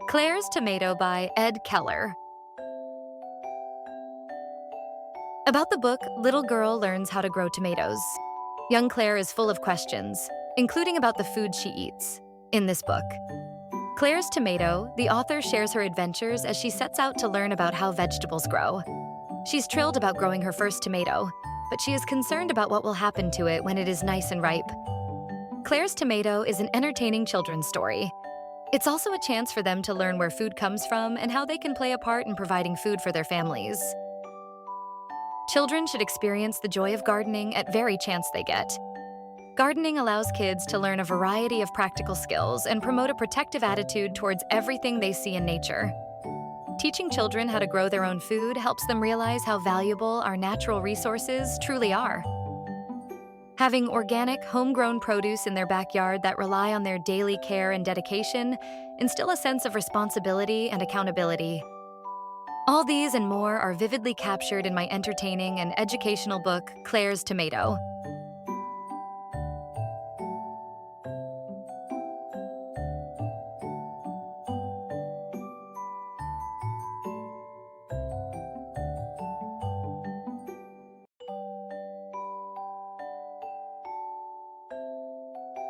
Claire's Tomato by Ed Keller. About the book, little girl learns how to grow tomatoes. Young Claire is full of questions, including about the food she eats. In this book, Claire's Tomato, the author shares her adventures as she sets out to learn about how vegetables grow. She's thrilled about growing her first tomato, but she is concerned about what will happen to it when it is nice and ripe. Claire's Tomato is an entertaining children's story. It's also a chance for them to learn where food comes from and how they can play a part in providing food for their families. Children should experience the joy of gardening at every chance they get. Gardening allows kids to learn a variety of practical skills and promote a protective attitude towards everything they see in nature. Teaching children how to grow their own food helps them realize how valuable our natural resources truly are. Having organic, homegrown produce in their backyard that rely on their daily care and dedication instill a sense of responsibility and accountability. All these and more are vividly captured in my entertaining and educational book, Claire's Tomato.